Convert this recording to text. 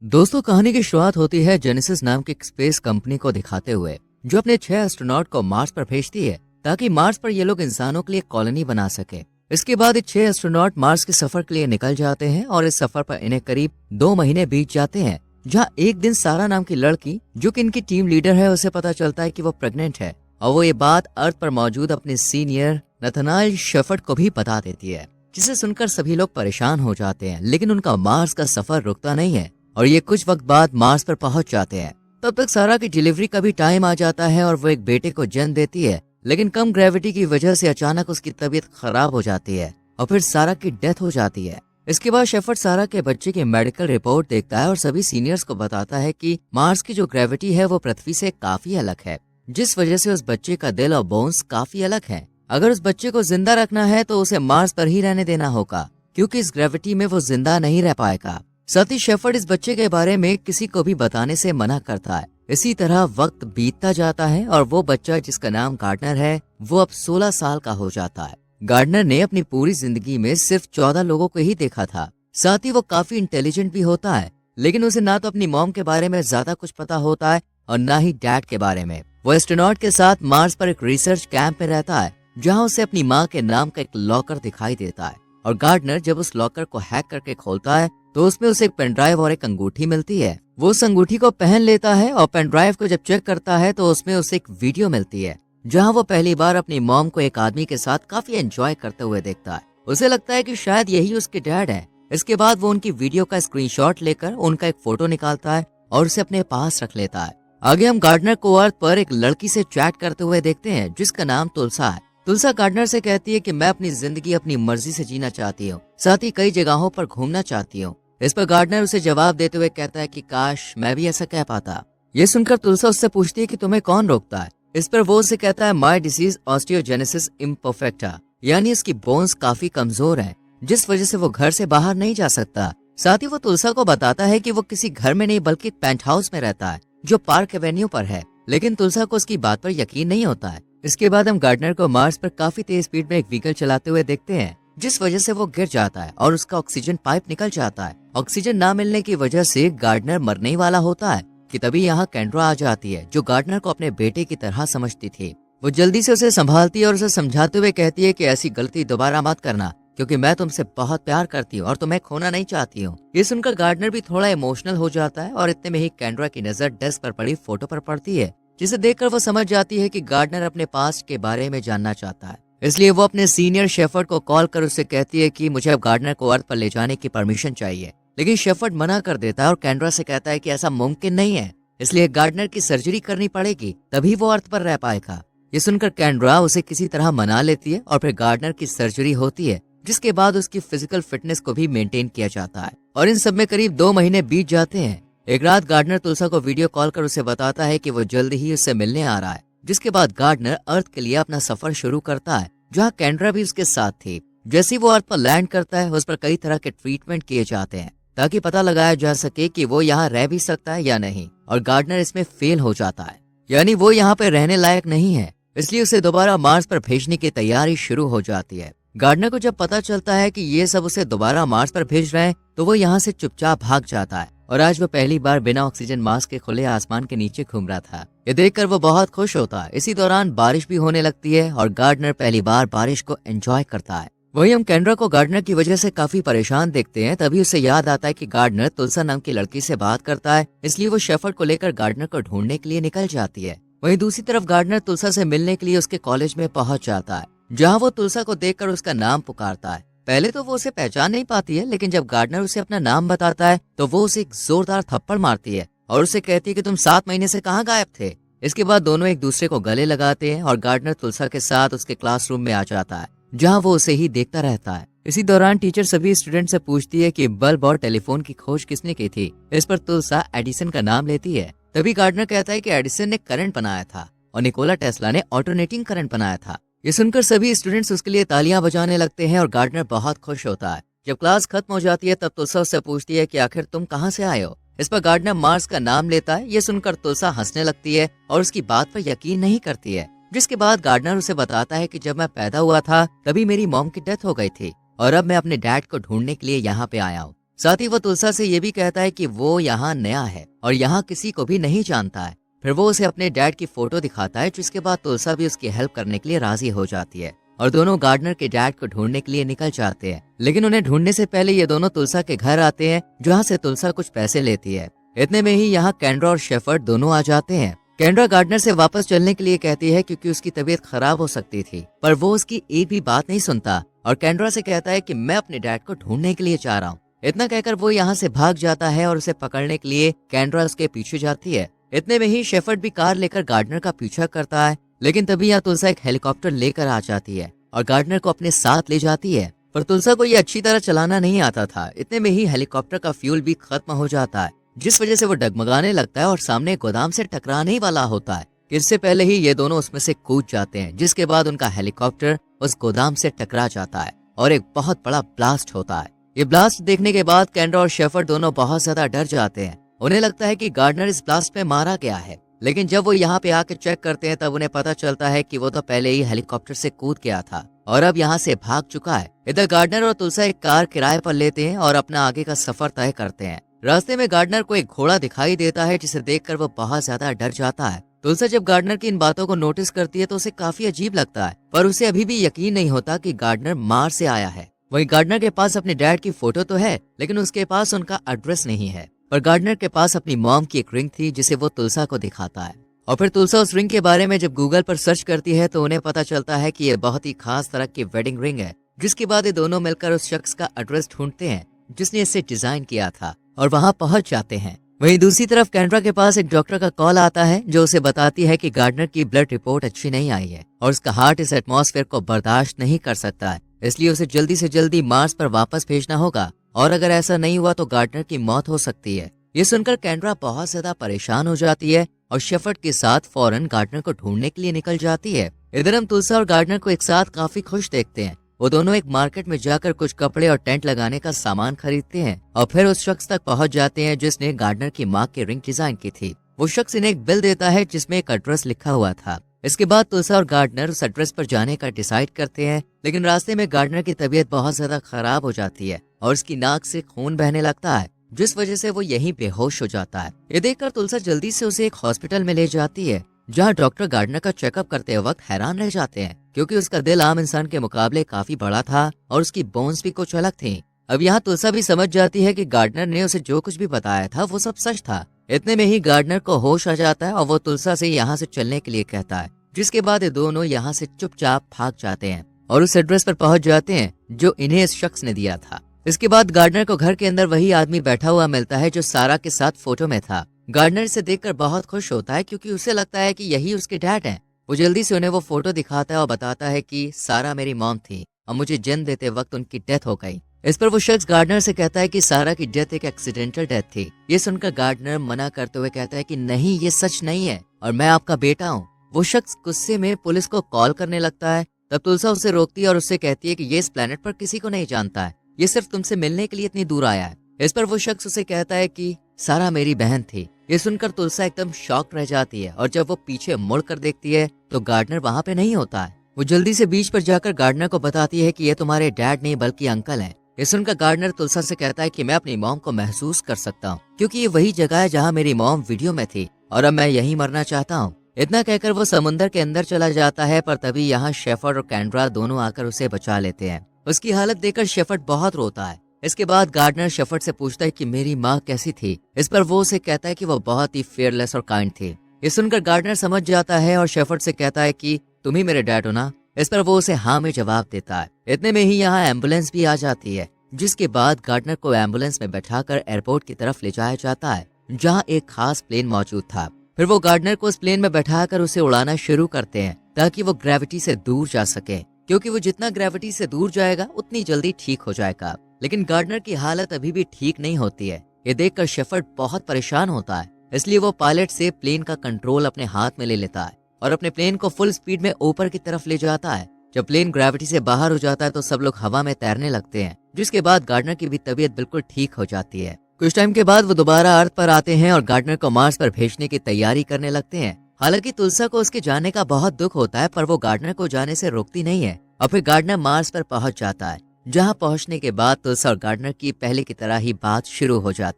दोस्तों, कहानी की शुरुआत होती है जेनेसिस नाम की एक स्पेस कंपनी को दिखाते हुए, जो अपने 6 एस्ट्रोनॉट को मार्स पर भेजती है ताकि मार्स पर ये लोग इंसानों के लिए कॉलोनी बना सके। इसके बाद ये 6 एस्ट्रोनॉट मार्स के सफर के लिए निकल जाते हैं और इस सफर पर इन्हें करीब 2 महीने बीत जाते हैं, जहाँ एक दिन सारा नाम की लड़की, जो कि इनकी टीम लीडर है, उसे पता चलता है कि वो प्रेग्नेंट है और वो ये बात अर्थ पर मौजूद अपने सीनियर नथनाएल शेफर्ड को भी बता देती है, जिसे सुनकर सभी लोग परेशान हो जाते हैं। लेकिन उनका मार्स का सफर रुकता नहीं है और ये कुछ वक्त बाद मार्स पर पहुंच जाते हैं। तब तक सारा की डिलीवरी का भी टाइम आ जाता है और वो एक बेटे को जन्म देती है, लेकिन कम ग्रेविटी की वजह से अचानक उसकी तबीयत खराब हो जाती है और फिर सारा की डेथ हो जाती है। इसके बाद शेफर्ड सारा के बच्चे की मेडिकल रिपोर्ट देखता है और सभी सीनियर्स को बताता है कि मार्स की जो ग्रेविटी है वो पृथ्वी से काफी अलग है, जिस वजह से उस बच्चे का दिल और बोन्स काफी अलग है। अगर उस बच्चे को जिंदा रखना है तो उसे मार्स पर ही रहने देना होगा, क्योंकि इस ग्रेविटी में वो जिंदा नहीं रह पाएगा। साथ ही शेफर्ड इस बच्चे के बारे में किसी को भी बताने से मना करता है। इसी तरह वक्त बीतता जाता है और वो बच्चा, जिसका नाम गार्डनर है, वो अब 16 साल का हो जाता है। गार्डनर ने अपनी पूरी जिंदगी में सिर्फ 14 लोगों को ही देखा था। साथ ही वो काफी इंटेलिजेंट भी होता है, लेकिन उसे ना तो अपनी मॉम के बारे में ज्यादा कुछ पता होता है और ना ही डैड के बारे में। वो एस्ट्रोनॉट के साथ मार्स पर एक रिसर्च कैंप में रहता है, जहाँ उसे अपनी माँ के नाम का एक लॉकर दिखाई देता है। और गार्डनर जब उस लॉकर को हैक करके खोलता है तो उसमें उसे एक पेन ड्राइव और एक अंगूठी मिलती है। वो उस अंगूठी को पहन लेता है और पेन ड्राइव को जब चेक करता है तो उसमें उसे एक वीडियो मिलती है, जहां वो पहली बार अपनी मॉम को एक आदमी के साथ काफी एंजॉय करते हुए देखता है। उसे लगता है कि शायद यही उसके डैड है। इसके बाद वो उनकी वीडियो का स्क्रीनशॉट लेकर उनका एक फोटो निकालता है और उसे अपने पास रख लेता है। आगे हम गार्डनर को अर्थ पर एक लड़की से चैट करते हुए देखते हैं, जिसका नाम तुलसा है। तुलसा गार्डनर से कहती है कि मैं अपनी जिंदगी अपनी मर्जी से जीना चाहती हूँ, साथ ही कई जगहों पर घूमना चाहती हूँ। इस पर गार्डनर उसे जवाब देते हुए कहता है कि काश मैं भी ऐसा कह पाता। ये सुनकर तुलसा उससे पूछती है कि तुम्हें कौन रोकता है। इस पर वो उसे कहता है माई डिसीज ऑस्टियोजेनेसिस इम्परफेक्टा, यानी उसकी बोन्स काफी कमजोर हैं, जिस वजह से वो घर से बाहर नहीं जा सकता। साथ ही वो तुलसा को बताता है कि वो किसी घर में नहीं बल्कि पेंट हाउस में रहता है, जो पार्क एवेन्यू पर है। लेकिन तुलसा को उसकी बात पर यकीन नहीं होता है। इसके बाद हम गार्डनर को मार्स पर काफी तेज स्पीड में एक व्हीकल चलाते हुए देखते हैं, जिस वजह से वो गिर जाता है और उसका ऑक्सीजन पाइप निकल जाता है। ऑक्सीजन ना मिलने की वजह से गार्डनर मरने वाला होता है कि तभी यहाँ कैंड्रा आ जाती है, जो गार्डनर को अपने बेटे की तरह समझती थी। वो जल्दी से उसे संभालती है और उसे समझाते हुए कहती है कि ऐसी गलती दोबारा मत करना, क्योंकि मैं तुमसे बहुत प्यार करती हूँ और तुम्हें खोना नहीं चाहती हूँ। ये सुनकर गार्डनर भी थोड़ा इमोशनल हो जाता है और इतने में ही कैंड्रा की नजर डेस्क पर पड़ी फोटो पर पड़ती है, जिसे देखकर वो समझ जाती है कि गार्डनर अपने पास्ट के बारे में जानना चाहता है। इसलिए वो अपने सीनियर शेफर्ड को कॉल कर उससे कहती है कि मुझे अब गार्डनर को अर्थ पर ले जाने की परमिशन चाहिए। लेकिन शेफर्ड मना कर देता है और कैंड्रा से कहता है कि ऐसा मुमकिन नहीं है, इसलिए गार्डनर की सर्जरी करनी पड़ेगी, तभी वो अर्थ पर रह पाएगा। ये सुनकर कैंड्रा उसे किसी तरह मना लेती है और फिर गार्डनर की सर्जरी होती है, जिसके बाद उसकी फिजिकल फिटनेस को भी मेंटेन किया जाता है। और इन सब में करीब 2 महीने बीत जाते हैं। एक रात गार्डनर तुलसा को वीडियो कॉल कर उसे बताता है कि वो जल्द ही उससे मिलने आ रहा है, जिसके बाद गार्डनर अर्थ के लिए अपना सफर शुरू करता है, जहाँ कैंड्रा भी उसके साथ थी। जैसे ही वो अर्थ पर लैंड करता है, उस पर कई तरह के ट्रीटमेंट किए जाते हैं ताकि पता लगाया जा सके कि वो यहाँ रह भी सकता है या नहीं। और गार्डनर इसमें फेल हो जाता है, यानी वो यहाँ पे रहने लायक नहीं है। इसलिए उसे दोबारा मार्स पर भेजने की तैयारी शुरू हो जाती है। गार्डनर को जब पता चलता है कि ये सब उसे दोबारा मार्स पर भेज रहे हैं, तो वो यहाँ से चुपचाप भाग जाता है। और आज वो पहली बार बिना ऑक्सीजन मास्क के खुले आसमान के नीचे घूम रहा था। ये देखकर वो बहुत खुश होता है। इसी दौरान बारिश भी होने लगती है और गार्डनर पहली बार बारिश को एंजॉय करता है। वहीं हम कैंड्रा को गार्डनर की वजह से काफी परेशान देखते हैं। तभी उसे याद आता है कि गार्डनर तुलसा नाम की लड़की से बात करता है, इसलिए वो शेफर्ड को लेकर गार्डनर को ढूंढने के लिए निकल जाती है। वहीं दूसरी तरफ गार्डनर तुलसा से मिलने के लिए उसके कॉलेज में पहुंच जाता है, जहाँ वो तुलसा को देखकर उसका नाम पुकारता है। पहले तो वो उसे पहचान नहीं पाती है, लेकिन जब गार्डनर उसे अपना नाम बताता है तो वो उसे एक जोरदार थप्पड़ मारती है और उसे कहती है कि तुम 7 महीने से कहाँ गायब थे। इसके बाद दोनों एक दूसरे को गले लगाते हैं और गार्डनर तुलसा के साथ उसके क्लासरूम में आ जाता है, जहाँ वो उसे ही देखता रहता है। इसी दौरान टीचर सभी स्टूडेंट से पूछती है कि बल्ब और टेलीफोन की खोज किसने की थी। इस पर तुलसा एडिसन का नाम लेती है। तभी गार्डनर कहता है कि एडिसन ने करंट बनाया था और निकोला टेस्ला ने ऑल्टरनेटिंग करंट बनाया था। ये सुनकर सभी स्टूडेंट्स उसके लिए तालियां बजाने लगते हैं और गार्डनर बहुत खुश होता है। जब क्लास खत्म हो जाती है तब तुलसा उससे पूछती है कि आखिर तुम कहाँ से आए हो। इस पर गार्डनर मार्स का नाम लेता है। ये सुनकर तुलसा हंसने लगती है और उसकी बात पर यकीन नहीं करती है, जिसके बाद गार्डनर उसे बताता है कि जब मैं पैदा हुआ था तभी मेरी मॉम की डेथ हो गई थी और अब मैं अपने डैड को ढूंढने के लिए यहाँ पे आया हूँ। साथ ही वो तुलसा से ये भी कहता है कि वो यहाँ नया है और यहाँ किसी को भी नहीं जानता है। फिर वो उसे अपने डैड की फोटो दिखाता है, जिसके बाद तुलसा भी उसकी हेल्प करने के लिए राजी हो जाती है और दोनों गार्डनर के डैड को ढूंढने के लिए निकल जाते हैं। लेकिन उन्हें ढूंढने से पहले ये दोनों तुलसा के घर आते हैं, जहाँ से तुलसा कुछ पैसे लेती है। इतने में ही यहाँ कैंड्रा और शेफर्ड दोनों आ जाते हैं। कैंड्रा गार्डनर से वापस चलने के लिए कहती है क्योंकि उसकी तबीयत खराब हो सकती थी, पर वो उसकी एक भी बात नहीं सुनता और कैंड्रा से कहता है कि मैं अपने डैड को ढूंढने के लिए जा रहा हूँ। इतना कहकर वो यहाँ से भाग जाता है और उसे पकड़ने के लिए कैंड्रा उसके पीछे जाती है। इतने में ही शेफर्ड भी कार लेकर गार्डनर का पीछा करता है, लेकिन तभी यहाँ तुलसा एक हेलीकॉप्टर लेकर आ जाती है और गार्डनर को अपने साथ ले जाती है। पर तुलसा को ये अच्छी तरह चलाना नहीं आता था। इतने में ही हेलीकॉप्टर का फ्यूल भी खत्म हो जाता है, जिस वजह से वो डगमगाने लगता है और सामने गोदाम से टकराने ही वाला होता है। इससे पहले ही ये दोनों उसमें से कूद जाते हैं, जिसके बाद उनका हेलीकॉप्टर उस गोदाम से टकरा जाता है और एक बहुत बड़ा ब्लास्ट होता है। ये ब्लास्ट देखने के बाद कैंड्रा और शेफर्ड दोनों बहुत ज्यादा डर जाते हैं। उन्हें लगता है कि गार्डनर इस ब्लास्ट में मारा गया है, लेकिन जब वो यहाँ पे आके चेक करते हैं तब उन्हें पता चलता है कि वो तो पहले ही हेलीकॉप्टर से कूद गया था और अब यहाँ से भाग चुका है। इधर गार्डनर और तुलसा एक कार किराए पर लेते हैं और अपना आगे का सफर तय करते हैं। रास्ते में गार्डनर को एक घोड़ा दिखाई देता है, जिसे देखकर वो बहुत ज्यादा डर जाता है। तुलसा जब गार्डनर की इन बातों को नोटिस करती है तो उसे काफी अजीब लगता है, पर उसे अभी भी यकीन नहीं होता कि गार्डनर मार्स से आया है। वहीं गार्डनर के पास अपने डैड की फोटो तो है, लेकिन उसके पास उनका एड्रेस नहीं है। पर गार्डनर के पास अपनी मॉम की एक रिंग थी, जिसे वो तुलसा को दिखाता है और फिर तुलसा उस रिंग के बारे में जब गूगल पर सर्च करती है तो उन्हें पता चलता है कि ये बहुत ही खास तरह की वेडिंग रिंग है। जिसके बाद ये दोनों मिलकर उस शख्स का एड्रेस ढूंढते हैं जिसने इसे डिजाइन किया था और वहां पहुंच जाते हैं। वहीं दूसरी तरफ कैंड्रा के पास एक डॉक्टर का कॉल आता है, जो उसे बताती है कि गार्डनर की ब्लड रिपोर्ट अच्छी नहीं आई है और उसका हार्ट इस एटमॉस्फेयर को बर्दाश्त नहीं कर सकता है, इसलिए उसे जल्दी से जल्दी मार्स पर वापस भेजना होगा और अगर ऐसा नहीं हुआ तो गार्डनर की मौत हो सकती है। ये सुनकर कैंड्रा बहुत ज्यादा परेशान हो जाती है और शेफर्ड के साथ फौरन गार्डनर को ढूंढने के लिए निकल जाती है। इधर हम तुलसा और गार्डनर को एक साथ काफी खुश देखते हैं। वो दोनों एक मार्केट में जाकर कुछ कपड़े और टेंट लगाने का सामान खरीदते हैं और फिर उस शख्स तक पहुंच जाते हैं जिसने गार्डनर की माँ की रिंग डिजाइन की थी। वो शख्स इन्हें एक बिल देता है जिसमें एक एड्रेस लिखा हुआ था। इसके बाद तुलसा और गार्डनर उस एड्रेस पर जाने का डिसाइड करते हैं, लेकिन रास्ते में गार्डनर की तबीयत बहुत ज्यादा खराब हो जाती है और उसकी नाक से खून बहने लगता है, जिस वजह से वो यहीं बेहोश हो जाता है। ये देखकर तुलसा जल्दी से उसे एक हॉस्पिटल में ले जाती है, जहाँ डॉक्टर गार्डनर का चेकअप करते वक्त हैरान रह जाते हैं क्योंकि उसका दिल आम इंसान के मुकाबले काफी बड़ा था और उसकी बोन्स भी कुछ अलग थी। अब यहाँ तुलसा भी समझ जाती है कि गार्डनर ने उसे जो कुछ भी बताया था वो सब सच था। इतने में ही गार्डनर को होश आ जाता है और वो तुलसा से यहाँ से चलने के लिए कहता है, जिसके बाद ये दोनों यहाँ से चुपचाप भाग जाते हैं और उस एड्रेस पर पहुंच जाते हैं जो इन्हें इस शख्स ने दिया था। इसके बाद गार्डनर को घर के अंदर वही आदमी बैठा हुआ मिलता है जो सारा के साथ फोटो में था। गार्डनर इसे देखकर बहुत खुश होता है क्योंकि उसे लगता है कि यही उसके डैड हैं। वो जल्दी से उन्हें वो फोटो दिखाता है और बताता है कि सारा मेरी मॉम थी और मुझे जन्म देते वक्त उनकी डेथ हो गई। इस पर वो शख्स गार्डनर से कहता है कि सारा की डेथ एक एक्सीडेंटल डेथ थी। ये सुनकर गार्डनर मना करते हुए कहता है कि नहीं, ये सच नहीं है और मैं आपका बेटा हूँ। वो शख्स गुस्से में पुलिस को कॉल करने लगता है। तब तुलसा उसे रोकती है और उससे कहती है कि ये इस प्लेनेट पर किसी को नहीं जानता है, ये सिर्फ तुमसे मिलने के लिए इतनी दूर आया है। इस पर वो शख्स उसे कहता है कि सारा मेरी बहन थी। ये सुनकर तुलसा एकदम शॉक रह जाती है और जब वो पीछे मुड़ कर देखती है तो गार्डनर वहाँ पे नहीं होता है। वो जल्दी से बीच पर जाकर गार्डनर को बताती है कि ये तुम्हारे डैड नहीं बल्कि अंकल हैं। ये सुनकर गार्डनर तुलसा से कहता है कि मैं अपनी मॉम को महसूस कर सकता हूँ क्योंकि ये वही जगह है जहाँ मेरी मॉम वीडियो में थी और अब मैं यहीं मरना चाहता हूँ। इतना कहकर वो समुंदर के अंदर चला जाता है, पर तभी यहाँ शेफर्ड और कैंड्रा दोनों आकर उसे बचा लेते हैं। उसकी हालत देखकर शेफर्ड बहुत रोता है। इसके बाद गार्डनर शेफर्ड से पूछता है कि मेरी माँ कैसी थी। इस पर वो उसे कहता है कि वो बहुत ही फेयरलेस और काइंड थी। ये सुनकर गार्डनर समझ जाता है और शेफर्ड से कहता है कि तुम ही मेरे डैड हो ना। इस पर वो उसे हाँ में जवाब देता है। इतने में ही यहाँ एम्बुलेंस भी आ जाती है, जिसके बाद गार्डनर को एम्बुलेंस में बैठाकर एयरपोर्ट की तरफ ले जाया जाता है जहाँ एक खास प्लेन मौजूद था। फिर वो गार्डनर को उस प्लेन में बैठाकर उसे उड़ाना शुरू करते हैं ताकि वो ग्रेविटी से दूर जा सके, क्योंकि वो जितना ग्रेविटी से दूर जाएगा उतनी जल्दी ठीक हो जाएगा। लेकिन गार्डनर की हालत अभी भी ठीक नहीं होती है। ये देखकर शेफर्ड बहुत परेशान होता है, इसलिए वो पायलट से प्लेन का कंट्रोल अपने हाथ में ले लेता है और अपने प्लेन को फुल स्पीड में ऊपर की तरफ ले जाता है। जब प्लेन ग्रेविटी से बाहर हो जाता है तो सब लोग हवा में तैरने लगते हैं, जिसके बाद गार्डनर की भी तबीयत बिल्कुल ठीक हो जाती है। कुछ टाइम के बाद वो दोबारा अर्थ पर आते हैं और गार्डनर को मार्स पर भेजने की तैयारी करने लगते हैं। हालांकि तुलसा को उसके जाने का बहुत दुख होता है, पर वो गार्डनर को जाने से रोकती नहीं है और फिर गार्डनर मार्स पर पहुंच जाता है, जहां पहुंचने के बाद तुल्सा और गार्डनर की पहले की तरह ही बात शुरू हो जाती।